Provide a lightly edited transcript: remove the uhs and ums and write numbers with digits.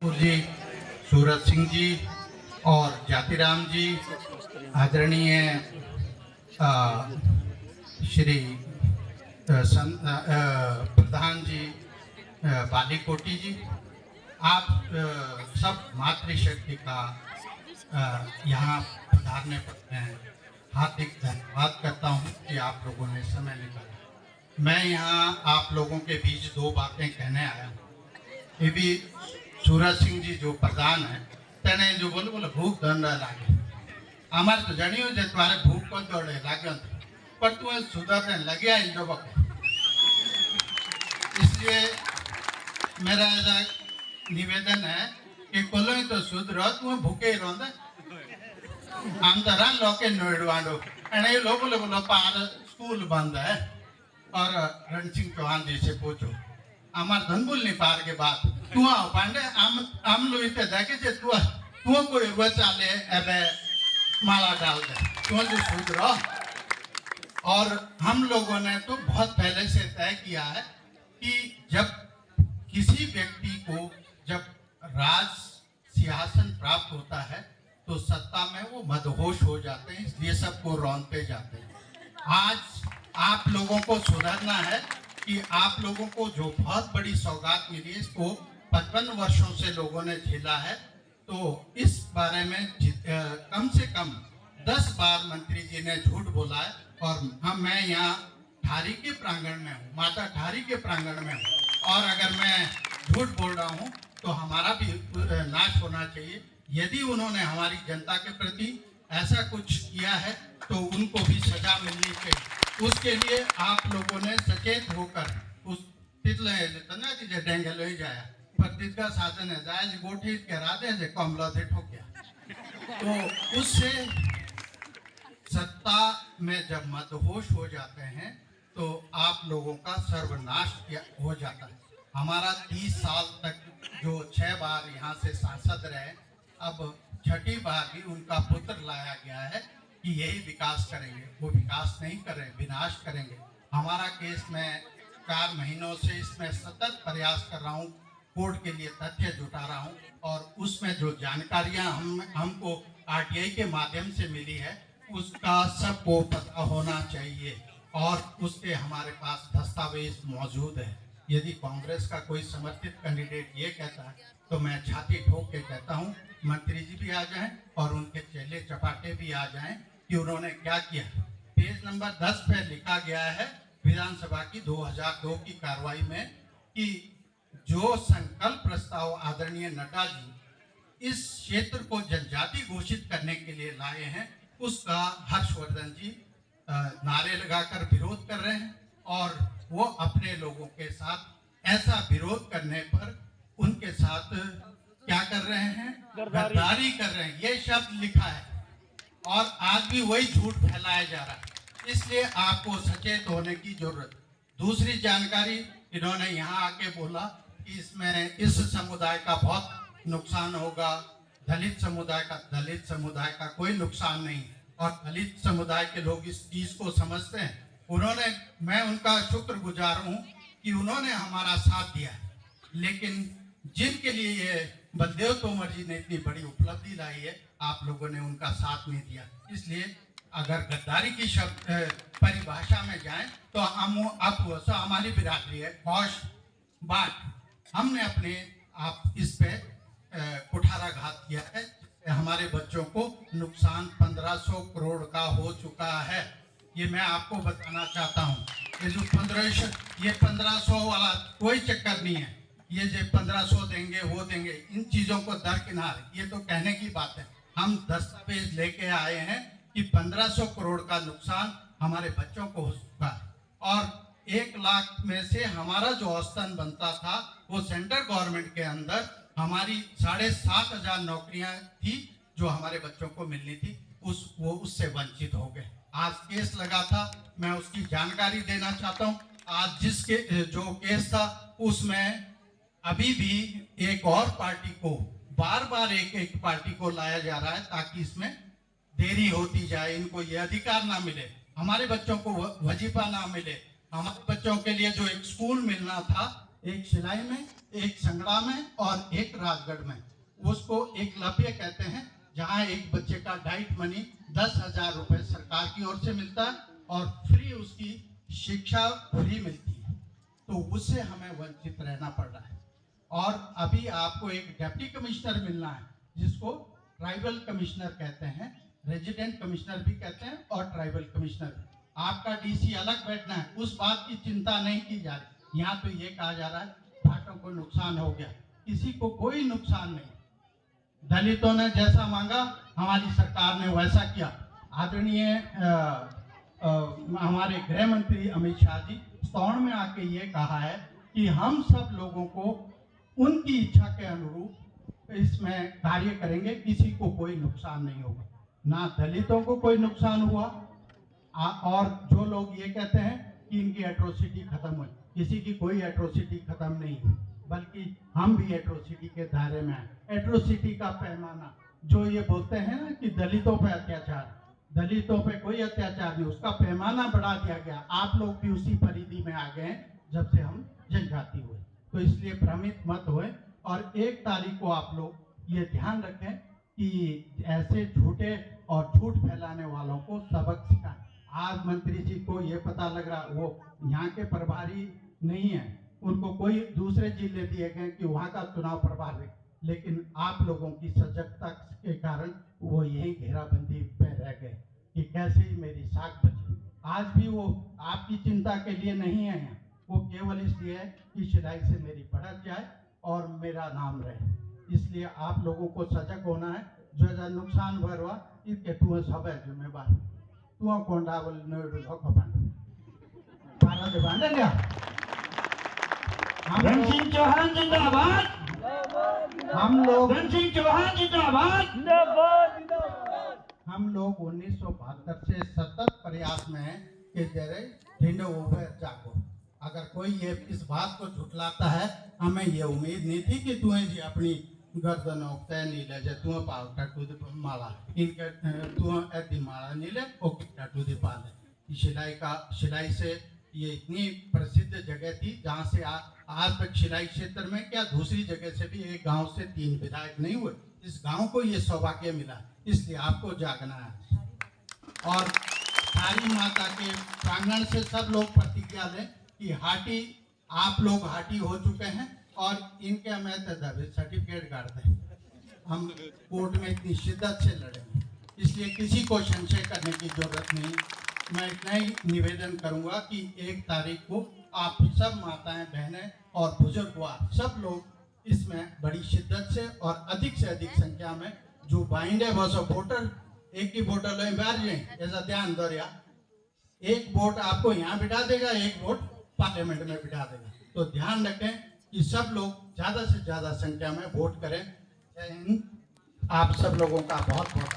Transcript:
जी, सूरज सिंह जी और जातिराम जी, आदरणीय श्री प्रधान जी बालीकोटी जी, आप सब मातृशक्ति का यहाँ पधारने पर मैं हार्दिक धन्यवाद करता हूँ कि आप लोगों ने समय निकाला। मैं यहाँ आप लोगों के बीच दो बातें कहने आया हूँ। ये भी सूरज सिंह जी जो प्रधान है तेने जो बोले बोले भूख धन लागे हमारे तो जानियो जे तुम्हारे भूख को दौड़े लागे पर तुम्हें सुधरने लगे इन लोगों को। इसलिए मेरा ऐसा निवेदन है कि कोलो तो सुधरो तुम्हें भूखे ही रोंदे हम तो रन लोके नोएडवाडो एने ये लोग बोले बोलो पार स्कूल बंद है और रण सिंह चौहान जी से पूछो हमार धनबुल नहीं पार के बात तू आओ पांडे हम लोग इतने देखे जे तू कोई बचाले ऐसे माला डाल दे तू जो सुधरो। और हम लोगों ने तो बहुत पहले से तय किया है कि जब किसी व्यक्ति को जब राज सिंहासन प्राप्त होता है तो सत्ता में वो मदहोश हो जाते हैं, इसलिए सबको रौंदते जाते हैं। आज आप लोगों को सुधरना है कि आप लोगों को जो बहुत बड़ी सौगात मिली है इसको 55 वर्षों से लोगों ने झेला है, तो इस बारे में कम से कम 10 बार मंत्री जी ने झूठ बोला है। और मैं यहाँ ठारी के प्रांगण में हूँ, माता ठारी के प्रांगण में हूँ, और अगर मैं झूठ बोल रहा हूँ तो हमारा भी नाश होना चाहिए। यदि उन्होंने हमारी जनता के प्रति ऐसा कुछ किया है तो उनको भी सजा मिलनी चाहिए। उसके लिए आप लोगों ने सचेत होकर उस तितले डेंगे लो जाया पर तितका साधन है जाए गोठी के राधे से कमला थे ठोकिया। तो उससे सत्ता में जब मदहोश हो जाते हैं तो आप लोगों का सर्वनाश हो जाता है। हमारा 30 साल तक जो 6 बार यहाँ से सांसद रहे, अब 6ठी बार भी उनका पुत्र लाया गया है कि यही विकास करेंगे, वो विकास नहीं कर रहे, विनाश करेंगे। हमारा केस में 4 महीनों से इसमें सतत प्रयास कर रहा हूँ, कोर्ट के लिए तथ्य जुटा रहा हूँ, और उसमें जो जानकारियाँ हमको आरटीआई के माध्यम से मिली है उसका सबको पता होना चाहिए, और उसके हमारे पास दस्तावेज मौजूद है। यदि कांग्रेस का कोई समर्थित कैंडिडेट ये कहता है तो मैं छाती ठोक के कहता हूँ मंत्री जी भी आ जाएं और उनके चेले चपाटे भी आ जाएं कि उन्होंने क्या किया। पेज नंबर 10 पे लिखा गया है विधानसभा की 2002 की कार्रवाई में कि जो संकल्प प्रस्ताव आदरणीय नड्डा जी इस क्षेत्र को जनजाति घोषित करने के लिए लाए हैं उसका हर्षवर्धन जी नारे लगाकर विरोध कर रहे हैं, और वो अपने लोगों के साथ ऐसा विरोध करने पर उनके साथ क्या कर रहे हैं, गद्दारी कर रहे हैं। ये शब्द लिखा है और आज भी वही झूठ फैलाया जा रहा है, इसलिए आपको सचेत होने की जरूरत। दूसरी जानकारी इन्होंने यहाँ आके बोला कि इसमें इस समुदाय का बहुत नुकसान होगा, दलित समुदाय का कोई नुकसान नहीं, और दलित समुदाय के लोग इस चीज को समझते हैं। मैं उनका शुक्रगुजार हूँ कि उन्होंने हमारा साथ दिया, लेकिन जिनके लिए ये बलदेव तोमर जी ने इतनी बड़ी उपलब्धि लाई है आप लोगों ने उनका साथ नहीं दिया। इसलिए अगर गद्दारी की शब्द परिभाषा में जाएं तो हमारी बिरादरी है कौश बाट हमने अपने आप इस पे कुठाराघात किया है। हमारे बच्चों को नुकसान 1500 करोड़ का हो चुका है, ये मैं आपको बताना चाहता हूँ। ये जो 1500 वाला कोई चक्कर नहीं है, ये जो 1500 देंगे वो देंगे, इन चीजों को दरकिनार, ये तो कहने की बात है। हम दस्तावेज लेके आए हैं कि 1500 करोड़ का नुकसान हमारे बच्चों को हो चुका है, और 1 लाख में से हमारा जो औसतन बनता था वो सेंट्रल गवर्नमेंट के अंदर हमारी 7,500 नौकरियां थी जो हमारे बच्चों को मिलनी थी, वो उससे वंचित हो गए। आज केस लगा था, मैं उसकी जानकारी देना चाहता हूँ। आज जो केस था उसमें अभी भी एक और पार्टी को बार एक पार्टी को लाया जा रहा है ताकि इसमें देरी होती जाए, इनको ये अधिकार ना मिले, हमारे बच्चों को वजीफा ना मिले, हमारे बच्चों के लिए जो एक स्कूल मिलना था एक शिलाई में, एक संगड़ा में और एक राजगढ़ में। उसको एकलव्य कहते हैं, जहाँ एक बच्चे का डाइट मनी 10,000 रुपये सरकार की ओर से मिलता है और फ्री उसकी शिक्षा फ्री मिलती है। तो उससे हमें वंचित रहना पड़ रहा है। और अभी आपको एक डिप्टी कमिश्नर मिलना है, जिसको ट्राइबल कमिश्नर कहते हैं, रेजिडेंट कमिश्नर भी कहते हैं और ट्राइबल कमिश्नर भी। आपका डीसी अलग बैठना है, उस बात की चिंता नहीं की जा रही। यहाँ तो ये कहा जा रहा है भाटों को नुकसान हो गया, किसी को कोई नुकसान नहीं। दलितों ने जैसा मांगा हमारी सरकार ने वैसा किया। आदरणीय हमारे गृह मंत्री अमित शाह जी स्तौण में आके ये कहा है कि हम सब लोगों को उनकी इच्छा के अनुरूप इसमें कार्य करेंगे, किसी को कोई नुकसान नहीं होगा, ना दलितों को कोई नुकसान हुआ। और जो लोग ये कहते हैं कि इनकी एट्रोसिटी खत्म हुई, किसी की कोई एट्रोसिटी खत्म नहीं हुई, बल्कि हम भी एट्रोसिटी के दायरे में हैं। एट्रोसिटी का पैमाना, जो ये बोलते हैं ना कि दलितों पे अत्याचार, दलितों पे कोई अत्याचार नहीं, उसका पैमाना बढ़ा दिया गया। आप लोग भी उसी परिधि में आ गए जब से हम जनजाति हुए। तो इसलिए भ्रमित मत होए और 1 तारीख को आप लोग ये ध्यान रखें कि ऐसे झूठे और झूठ फैलाने वालों को सबक सिखाएं। आज मंत्री जी को ये पता लग रहा, वो यहाँ के प्रभारी नहीं है, उनको कोई दूसरे जिले दिए गए कि वहाँ का चुनाव प्रभारी, लेकिन आप लोगों की सजगता के कारण वो यही घेराबंदी पे रह गए कि कैसे ही मेरी साख बची। आज भी वो आपकी चिंता के लिए नहीं है, वो केवल इसलिए है कि शिलाई से मेरी बढ़त जाए और मेरा नाम रहे। इसलिए आप लोगों को सजग होना है। जो नुकसान भरवा इसके तू सब है जिम्मेवार, तू कौन डावल धन सिंह चौहान जिंदाबाद, हम लोग धन सिंह चौहान जिंदाबाद। हम लोग 1972 से सतत प्रयास में हैं कि जरे ढिंडो उभर जागो। अगर कोई ये इस बात को झुठलाता है, हमें ये उम्मीद नहीं थी कि तुम्हें जी अपनी गर्दन उगते नहीं ले जाए, तुम्हें पावटा टू द माला इनके तुम्हें ऐसी माला नहीं ले ओके टू द पाले। शिलाई से ये इतनी प्रसिद्ध जगह थी जहाँ से आज तक शिलाई क्षेत्र में क्या दूसरी जगह से भी एक गांव से 3 विधायक नहीं हुए। इस गांव को ये सौभाग्य मिला, इसलिए आपको जागना है। और काली माता के प्रांगण से सब लोग प्रतिज्ञा लें कि हाटी, आप लोग हाटी हो चुके हैं और इनके हमें सर्टिफिकेट काटते हैं। हम कोर्ट में इतनी शिद्दत से लड़े, इसलिए किसी को संशय करने की जरूरत नहीं। मैं इतना ही निवेदन करूंगा कि 1 तारीख को आप सब माताएं, बहनें और बुजुर्गवार सब लोग इसमें बड़ी शिद्दत से और अधिक संख्या में जो बाइंड है वो सब वोटर एक ही वोटर लो बैठ जाए, ऐसा ध्यान दो या 1 वोट आपको यहाँ बिठा देगा, 1 वोट पार्लियामेंट में बिठा देगा। तो ध्यान रखें कि सब लोग ज़्यादा से ज़्यादा संख्या में वोट करें। जय हिंद। आप सब लोगों का बहुत बहुत